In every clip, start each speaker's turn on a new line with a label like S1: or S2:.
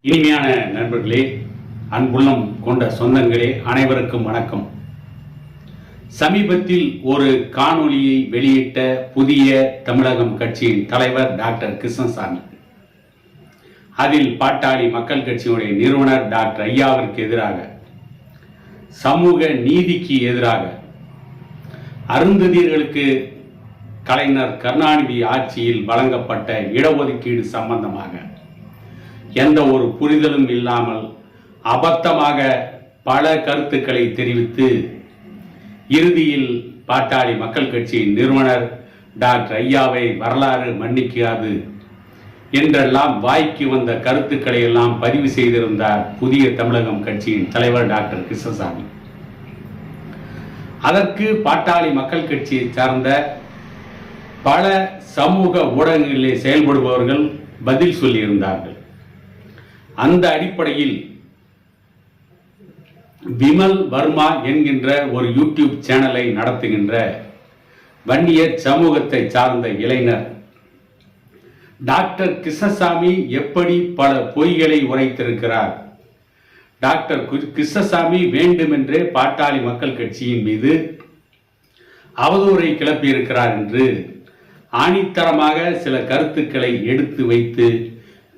S1: இனிமையான நண்பர்களே, அன்புள்ளம் கொண்ட சொந்தங்களே, அனைவருக்கும் வணக்கம். சமீபத்தில் ஒரு காணொளியை வெளியிட்ட புதிய தமிழகம் கட்சியின் தலைவர் டாக்டர் கிருஷ்ணசாமி, அதில் பாட்டாளி மக்கள் கட்சியுடைய நிறுவனர் டாக்டர் ஐயாவிற்கு எதிராக, சமூக நீதிக்கு எதிராக, அருந்ததியர்களுக்கு கலைஞர் கருணாநிதி ஆட்சியில் வழங்கப்பட்ட இடஒதுக்கீடு சம்பந்தமாக எந்த ஒரு புரிதலும் இல்லாமல் அபத்தமாக பல கருத்துக்களை தெரிவித்து இறுதியில் பாட்டாளி மக்கள் கட்சியின் நிறுவனர் டாக்டர் ஐயாவை வரலாறு மன்னிக்காது என்றெல்லாம் வாய்க்கு வந்த கருத்துக்களை எல்லாம் பதிவு செய்திருந்தார் புதிய தமிழகம் கட்சியின் தலைவர் டாக்டர் கிருஷ்ணசாமி. அதற்கு பாட்டாளி மக்கள் கட்சியை சார்ந்த பல சமூக ஊடகங்களிலே செயல்படுபவர்கள் பதில் சொல்லியிருந்தார்கள். அந்த அடிப்படையில் விமல் வர்மா என்கின்ற ஒரு யூடியூப் சேனலை நடத்துகின்ற வன்னிய சமூகத்தை சார்ந்த இளைஞர் டாக்டர் கிருஷ்ணசாமி எப்படி பல பொய்களை உரைத்திருக்கிறார், டாக்டர் கிருஷ்ணசாமி வேண்டுமென்றே பாட்டாளி மக்கள் கட்சியின் மீது அவதூறை கிளப்பியிருக்கிறார் என்று ஆணித்தரமாக சில கருத்துக்களை எடுத்து வைத்து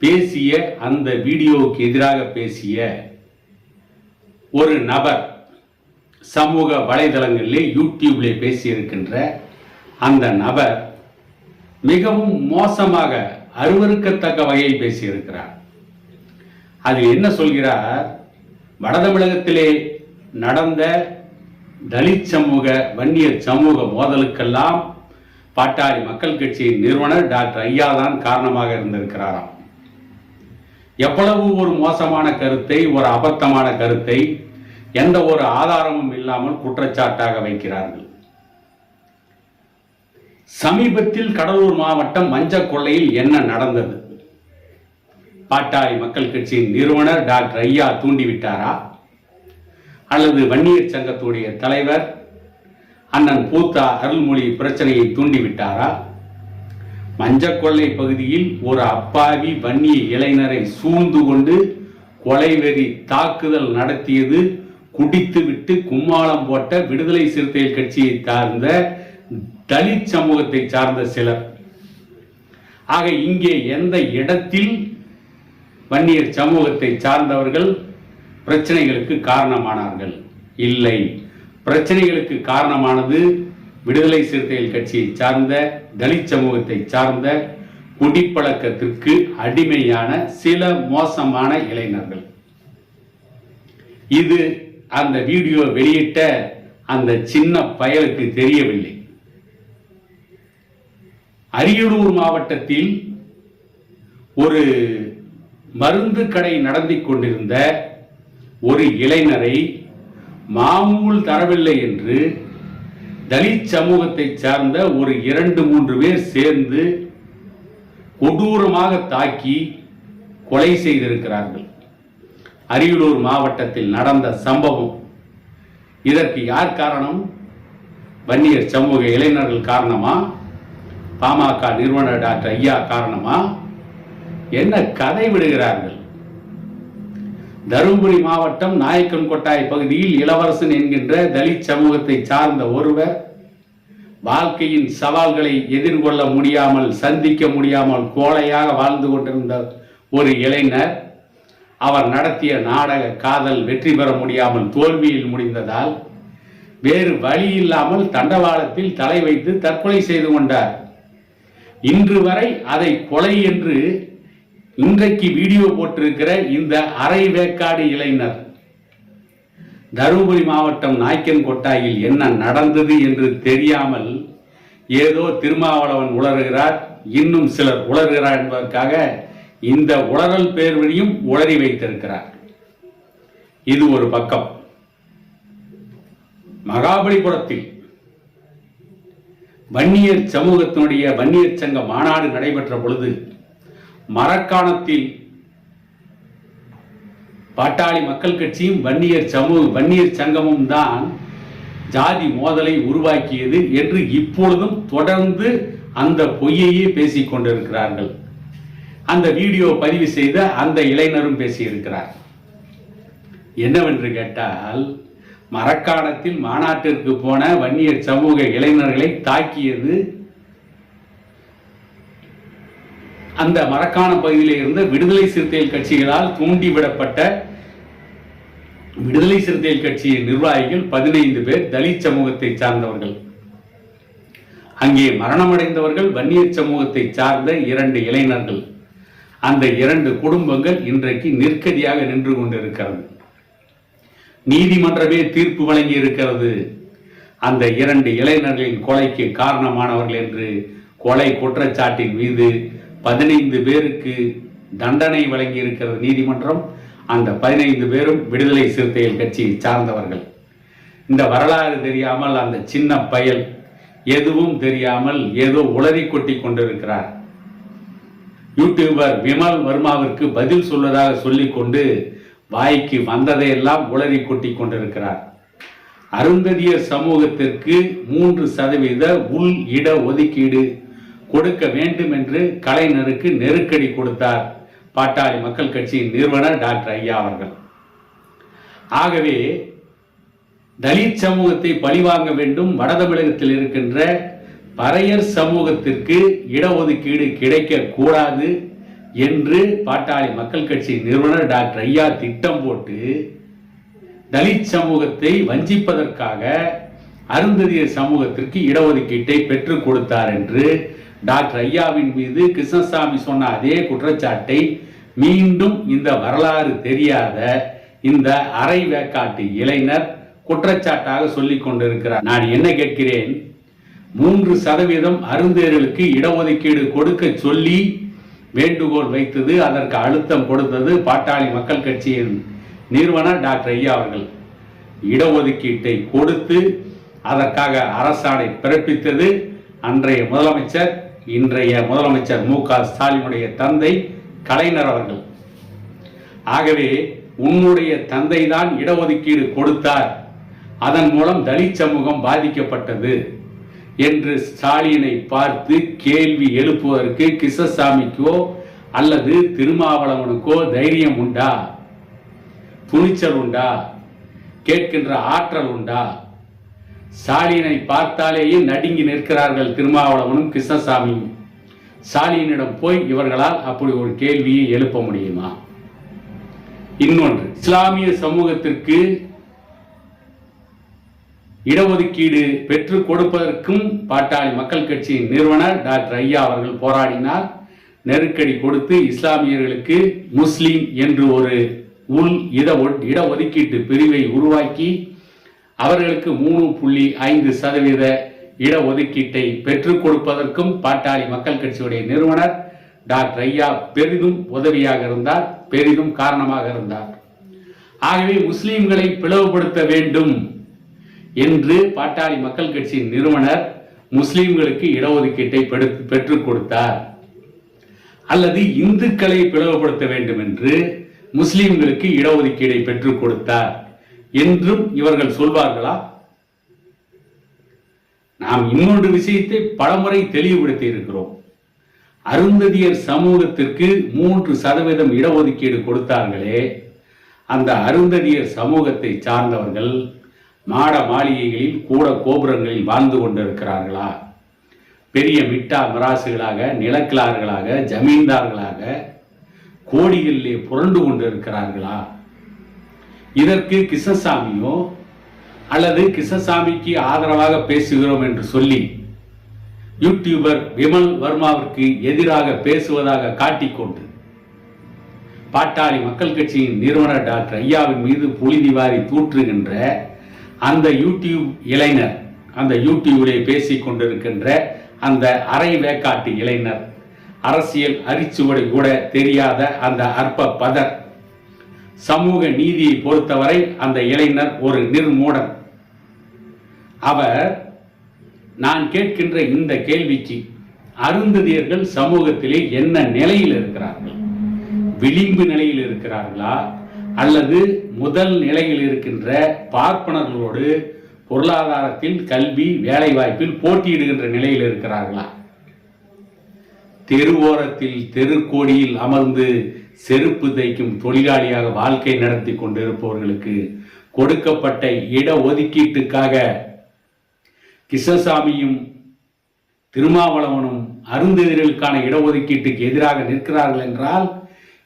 S1: பேசிய, அந்த வீடியோவுக்கு எதிராக பேசிய ஒரு நபர் சமூக வலைதளங்களிலே யூடியூப்ல பேசியிருக்கின்ற அந்த நபர் மிகவும் மோசமாக அருவருக்கத்தக்க வகையில் பேசியிருக்கிறார். அதில் என்ன சொல்கிறார், வட தமிழகத்திலே நடந்த தலித் சமூக வன்னியர் சமூக மோதலுக்கெல்லாம் பாட்டாளி மக்கள் கட்சியின் நிறுவனர் டாக்டர் ஐயா தான் காரணமாக இருந்திருக்கிறாராம். எவ்வளவு ஒரு மோசமான கருத்தை, ஒரு அபத்தமான கருத்தை எந்த ஒரு ஆதாரமும் இல்லாமல் குற்றச்சாட்டாக வைக்கிறார்கள். சமீபத்தில் கடலூர் மாவட்டம் மஞ்ச கொள்ளையில் என்ன நடந்தது? பாட்டாளி மக்கள் கட்சியின் நிறுவனர் டாக்டர் ஐயா தூண்டிவிட்டாரா, அல்லது வன்னியர் சங்கத்துடைய தலைவர் அண்ணன் பூத்தா அருள்மொழி பிரச்சனையை தூண்டிவிட்டாரா? மஞ்சக்கொள்ளை பகுதியில் ஒரு அப்பாவி வன்னிய இளைஞரை சூழ்ந்து கொண்டு கொலைவெறி தாக்குதல் நடத்தியது குடித்துவிட்டு கும்மாளம் போட்ட விடுதலை சிறுத்தைகள் கட்சியை சார்ந்த தலித் சமூகத்தை சார்ந்த சிலர். ஆக இங்கே எந்த இடத்தில் வன்னியர் சமூகத்தை சார்ந்தவர்கள் பிரச்சனைகளுக்கு காரணமானார்கள்? இல்லை, பிரச்சனைகளுக்கு காரணமானது விடுதலை சிறுத்தைகள் கட்சியை சார்ந்த தலித் சமூகத்தை சார்ந்த குடிப்பழக்கத்திற்கு அடிமையான சில மோசமான இளைஞர்கள். இது அந்த வீடியோ வெளியிட்ட அந்த சின்ன பயலுக்கு தெரியவில்லை. அரியலூர் மாவட்டத்தில் ஒரு மருந்து கடை நடத்தி கொண்டிருந்த ஒரு இளைஞரை மாமூல் தரவில்லை என்று தலித் சமூகத்தை சார்ந்த ஒரு 2-3 பேர் சேர்ந்து கொடூரமாக தாக்கி கொலை செய்திருக்கிறார்கள். அரியலூர் மாவட்டத்தில் நடந்த சம்பவம். இதற்கு யார் காரணம்? வன்னியர் சமூக இளைஞர்கள் காரணமா? பாமக நிறுவனர் டாக்டர் ஐயா காரணமா? என்ன கதை விடுகிறார்கள்? தருமபுரி மாவட்டம் நாயக்கன் கொட்டாய் பகுதியில் இளவரசன் என்கின்ற தலித் சமூகத்தை சார்ந்த ஒருவர் வாழ்க்கையின் சவால்களை எதிர்கொள்ள முடியாமல், சந்திக்க முடியாமல் கோழையாக வாழ்ந்து கொண்டிருந்த ஒரு இளைஞர், அவர் நடத்திய நாடக காதல் வெற்றி பெற முடியாமல் தோல்வியில் முடிந்ததால் வேறு வழி இல்லாமல் தண்டவாளத்தில் தலை வைத்து தற்கொலை செய்து கொண்டார். இன்று வரை அதை கொலை என்று இன்றைக்கு வீடியோ போட்டிருக்கிற இந்த அரை வேக்காடு இளைஞர் தருமபுரி மாவட்டம் நாய்க்கன் கொட்டாயில் என்ன நடந்தது என்று தெரியாமல் ஏதோ திருமாவளவன் உளறுகிறார், இன்னும் சிலர் உளறுகிறார் என்பதற்காக இந்த உளறல் பேர் வழியும் உளறி வைத்திருக்கிறார். இது ஒரு பக்கம். மகாபலிபுரத்தில் வன்னியர் சமூகத்தினுடைய வன்னியர் சங்க மாநாடு நடைபெற்ற பொழுது மரக்காணத்தில் பாட்டாளி மக்கள் கட்சியும் வன்னியர் சங்கமும் தான் ஜாதி மோதலை உருவாக்கியது என்று இப்பொழுதும் தொடர்ந்து அந்த பொய்யையே பேசிக் கொண்டிருக்கிறார்கள். அந்த வீடியோ பதிவு செய்த அந்த இளைஞரும் பேசியிருக்கிறார். என்னவென்று கேட்டால், மரக்காணத்தில் மாநாட்டிற்கு போன வன்னியர் சமூக இளைஞர்களை தாக்கியது அந்த மரக்காண பகுதியில் இருந்த விடுதலை சிறுத்தைகள் கட்சிகளால் தூண்டிவிடப்பட்ட விடுதலை சிறுத்தைகள் கட்சியின் நிர்வாகிகள் 15 பேர் தலித் சமூகத்தை சார்ந்தவர்கள். அங்கே மரணமடைந்தவர்கள் வன்னியர் சமூகத்தை சார்ந்த 2 இளைஞர்கள். அந்த 2 குடும்பங்கள் இன்றைக்கு நிற்கதியாக நின்று கொண்டிருக்கிறது. நீதிமன்றமே தீர்ப்பு வழங்கி இருக்கிறது. அந்த 2 இளைஞர்களின் கொலைக்கு காரணமானவர்கள் என்று கொலை குற்றச்சாட்டின் மீது 15 பேருக்கு தண்டனை வழங்கி இருக்கிறது நீதிமன்றம். அந்த 15 பேரும் விடுதலை சிறுத்தைகள் கட்சியை சார்ந்தவர்கள். இந்த வரலாறு தெரியாமல் அந்த சின்ன பயல் எதுவும் தெரியாமல் ஏதோ உளறி கொட்டி கொண்டிருக்கிறார். யூடியூபர் விமல் வர்மாவிற்கு பதில் சொல்வதாக சொல்லிக்கொண்டு வாய்க்கு வந்ததையெல்லாம் உளறி கொட்டி கொண்டிருக்கிறார். அருந்ததியர் சமூகத்திற்கு 3% உள் இட ஒதுக்கீடு கொடுக்க வேண்டும் என்று கலைஞருக்கு நெருக்கடி கொடுத்தார் பாட்டாளி மக்கள் கட்சியின் நிறுவனர் டாக்டர் ஐயா அவர்கள். ஆகவே தலித் சமூகத்தை பழிவாங்க வேண்டும், வட தமிழகத்தில் இருக்கின்ற பறையர் சமூகத்திற்கு இடஒதுக்கீடு கிடைக்க கூடாது என்று பாட்டாளி மக்கள் கட்சி நிறுவனர் டாக்டர் ஐயா திட்டம் போட்டு தலித் சமூகத்தை வஞ்சிப்பதற்காக அருந்ததியர் சமூகத்திற்கு இடஒதுக்கீட்டை பெற்றுக் கொடுத்தார் என்று டாக்டர் ஐயாவின் மீது கிருஷ்ணசாமி சொன்ன அதே குற்றச்சாட்டை மீண்டும் இந்த வரலாறு தெரியாத இந்த அரை வேக்காட்டு இளைஞர் குற்றச்சாட்டாக சொல்லிக் கொண்டிருக்கிறார். நான் என்ன கேட்கிறேன், 3% அருந்ததியர்களுக்கு இடஒதுக்கீடு கொடுக்க சொல்லி வேண்டுகோள் வைத்தது, அதற்கு அழுத்தம் கொடுத்தது பாட்டாளி மக்கள் கட்சியின் நிறுவனர் டாக்டர் ஐயா அவர்கள். இடஒதுக்கீட்டை கொடுத்து அதற்காக அரசாணை பிறப்பித்தது அன்றைய முதலமைச்சர், இன்றைய முதலமைச்சர் மு.க. ஸ்டாலினுடைய தந்தை கலைஞர் அவர்கள். ஆகவே உன்னுடைய தந்தை தான் இடஒதுக்கீடு கொடுத்தார், அதன் மூலம் தலித் சமூகம் பாதிக்கப்பட்டது என்று ஸ்டாலினை பார்த்து கேள்வி எழுப்புவதற்கு கிருஷ்ணசாமிக்கோ அல்லது திருமாவளவனுக்கோ தைரியம் உண்டா? துணிச்சல் உண்டா? கேட்கின்ற ஆற்றல் உண்டா? ஸ்டாலினை பார்த்தாலேயே நடுங்கி நிற்கிறார்கள் திருமாவளவனும் கிருஷ்ணசாமியும். ஸ்டாலினிடம் போய் இவர்களால் அப்படி ஒரு கேள்வியை எழுப்ப முடியுமா? இன்னொன்று, இஸ்லாமிய சமூகத்திற்கு இடஒதுக்கீடு பெற்றுக் கொடுப்பதற்கும் பாட்டாளி மக்கள் கட்சியின் நிறுவனர் டாக்டர் ஐயா அவர்கள் போராடினார். நெருக்கடி கொடுத்து இஸ்லாமியர்களுக்கு முஸ்லீம் என்று ஒரு உள் இடஒதுக்கீட்டு பிரிவை உருவாக்கி அவர்களுக்கு 3.5% இடஒதுக்கீட்டை பெற்றுக் கொடுப்பதற்கும் பாட்டாளி மக்கள் கட்சியுடைய நிறுவனர் டாக்டர் ஐயா பெரிதும் உதவியாக இருந்தார், பெரிதும் காரணமாக இருந்தார். ஆகவே முஸ்லீம்களை பிளவுபடுத்த வேண்டும் என்று பாட்டாளி மக்கள் கட்சியின் நிறுவனர் முஸ்லீம்களுக்கு இடஒதுக்கீட்டை பெற்றுக் கொடுத்தார். அல்லது இந்துக்களை பிளவுபடுத்த வேண்டும் என்று முஸ்லீம்களுக்கு இடஒதுக்கீடை பெற்றுக் கொடுத்தார் என்றும் இவர்கள் சொல்வார்களா? நாம் இன்னொன்று விஷயத்தை பலமுறை தெளிவுபடுத்தி இருக்கிறோம். அருந்ததியர் சமூகத்திற்கு 3% இடஒதுக்கீடு கொடுத்தார்களே, அந்த அருந்ததியர் சமூகத்தை சார்ந்தவர்கள் மாட மாளிகைகளில் கூட கோபுரங்களில் வாழ்ந்து கொண்டிருக்கிறார்களா? பெரிய மிட்டா மிராசுகளாக, நிலக்கிழார்களாக, ஜமீன்தார்களாக கோடிகளிலே புரண்டு கொண்டிருக்கிறார்களா? இதற்கு கிருஷ்ணசாமியோ அல்லது கிருஷ்ணசாமிக்கு ஆதரவாக பேசுகிறோம் என்று சொல்லி யூடியூபர் விமல் வர்மாவிற்கு எதிராக பேசுவதாக காட்டிக்கொண்டு பாட்டாளி மக்கள் கட்சியின் நிறுவனர் டாக்டர் ஐயாவின் மீது புழுதி வாரி தூற்றுகின்ற அந்த யூடியூப் இளைஞர், அந்த யூடியூபிலே பேசிக் கொண்டிருக்கின்ற அந்த அரை வேக்காட்டு இளைஞர், அரசியல் அரிச்சுவடை கூட தெரியாத அந்த அற்ப பதர், சமூக நீதியை பொறுத்தவரை அந்த இளைஞர் ஒரு நிர்மூடன். அவர் நான் கேட்கின்ற இந்த கேள்விக்கு அருந்ததியர்கள் சமூகத்திலே என்ன நிலையில் இருக்கிறார்கள்? விளிம்பு நிலையில் இருக்கிறார்களா அல்லது முதல் நிலையில் இருக்கின்ற பார்ப்பனர்களோடு பொருளாதாரத்தில், கல்வி, வேலை வாய்ப்பில் போட்டியிடுகின்ற நிலையில் இருக்கிறார்களா? தெருவோரத்தில் தெருக்கோடியில் அமர்ந்து செருப்பு தைக்கும் தொழிலாளியாக வாழ்க்கை நடத்தி கொண்டிருப்பவர்களுக்கு கொடுக்கப்பட்ட இட ஒதுக்கீட்டுக்காக கிருஷ்ணசாமியும் திருமாவளவனும் அருந்ததியர்களுக்கான இடஒதுக்கீட்டுக்கு எதிராக நிற்கிறார்கள் என்றால்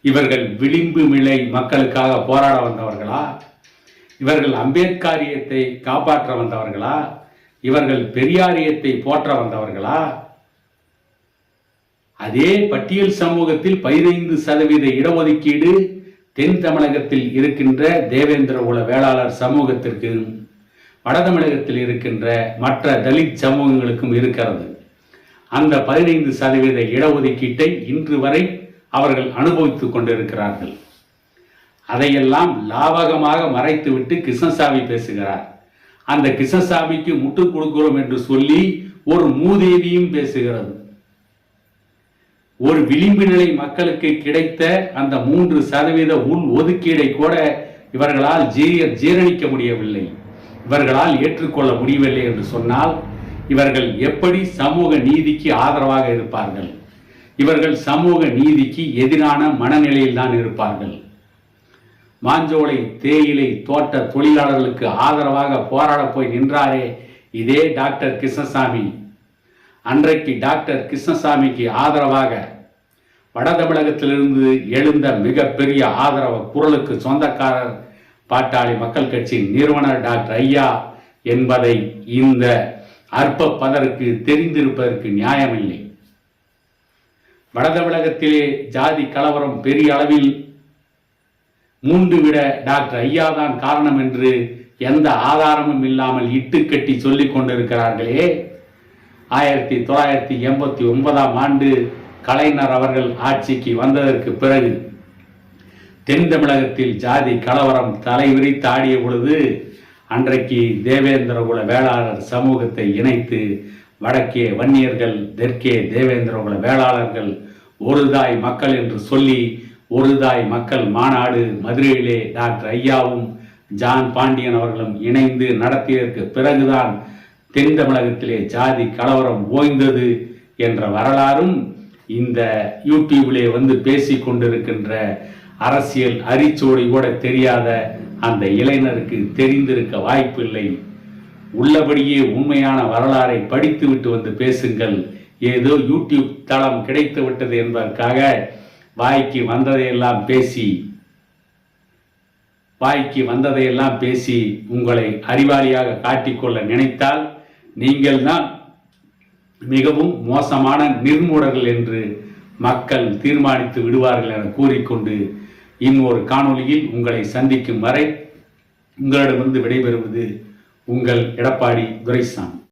S1: இவர்கள் விளிம்பு நிலை மக்களுக்காக போராட வந்தவர்களா? இவர்கள் அம்பேத்கரியத்தை காப்பாற்ற வந்தவர்களா? இவர்கள் பெரியாரியத்தை போற்ற வந்தவர்களா? அதே பட்டியல் சமூகத்தில் 15% இடஒதுக்கீடு தென் தமிழகத்தில் இருக்கின்ற தேவேந்திர குல வேளாளர் சமூகத்திற்கு வட தமிழகத்தில் இருக்கின்ற மற்ற தலித் சமூகங்களுக்கும் இருக்கிறது. அந்த 15% இடஒதுக்கீட்டை இன்று வரை அவர்கள் அனுபவித்துக் கொண்டிருக்கிறார்கள். அதையெல்லாம் லாவகமாக மறைத்துவிட்டு கிருஷ்ணசாமி பேசுகிறார். அந்த கிருஷ்ணசாமிக்கு முட்டுக் கொடுக்கிறோம் என்று சொல்லி ஒரு மூதேவியும் பேசுகிறது. ஒரு விளிம்பு நிலை மக்களுக்கு கிடைத்த அந்த 3% உள் ஒதுக்கீடை கூட இவர்களால் ஜீரணிக்க முடியவில்லை, இவர்களால் ஏற்றுக்கொள்ள முடியவில்லை என்று சொன்னால் இவர்கள் எப்படி சமூக நீதிக்கு ஆதரவாக இருப்பார்கள்? இவர்கள் சமூக நீதிக்கு எதிரான மனநிலையில் தான் இருப்பார்கள். மாஞ்சோலை தேயிலை தோட்ட தொழிலாளர்களுக்கு ஆதரவாக போராட போய் நின்றாரே இதே டாக்டர் கிருஷ்ணசாமி, அன்றைக்கு டாக்டர் கிருஷ்ணசாமிக்கு ஆதரவாக வட தமிழகத்திலிருந்து எழுந்த மிகப்பெரிய ஆதரவு குரலுக்கு சொந்தக்காரர் பாட்டாளி மக்கள் கட்சியின் நிறுவனர் டாக்டர் ஐயா என்பதை இந்த அற்ப பதருக்கு தெரிந்திருப்பதற்கு நியாயமில்லை. வட தமிழகத்திலே ஜாதி கலவரம் பெரிய அளவில் மூண்டுவிட டாக்டர் ஐயா தான் காரணம் என்று எந்த ஆதாரமும் இல்லாமல் இட்டுக்கட்டி சொல்லிக் கொண்டிருக்கிறார்களே. 1989 கலைஞர் அவர்கள் ஆட்சிக்கு வந்ததற்கு பிறகு தென் தமிழகத்தில் ஜாதி கலவரம் தலைவிரித்து ஆடிய பொழுது அன்றைக்கு தேவேந்திர குல வேளாளர் சமூகத்தை இணைத்து வடக்கே வன்னியர்கள், தெற்கே தேவேந்திர குல வேளாளர்கள் ஒரு தாய் மக்கள் என்று சொல்லி ஒரு தாய் மக்கள் மாநாடு மதுரையிலே டாக்டர் ஐயாவும் ஜான் பாண்டியன் அவர்களும் இணைந்து நடத்தியதற்கு பிறகுதான் தென் தமிழகத்திலே ஜாதி கலவரம் ஓய்ந்தது என்ற வரலாறும் இந்த யூடியூபிலே வந்து பேசிக் கொண்டிருக்கின்ற அரசியல் அரிச்சோடி கூட தெரியாத அந்த இளைஞருக்கு தெரிந்திருக்க வாய்ப்பில்லை. உள்ளபடியே உண்மையான வரலாறை படித்துவிட்டு வந்து பேசுங்கள். ஏதோ யூடியூப் தளம் கிடைத்து விட்டது என்பதற்காக வாய்க்கு வந்ததையெல்லாம் பேசி உங்களை அறிவாளியாக காட்டிக்கொள்ள நினைத்தால் நீங்கள் தான் மிகவும் மோசமான நிர்மூடர்கள் என்று மக்கள் தீர்மானித்து விடுவார்கள் என கூறிக்கொண்டு இன்னொரு காணொளியில் உங்களை சந்திக்கும் வரை உங்களிடமிருந்து விடைபெறுவது உங்கள் எடப்பாடி துரைசாமி.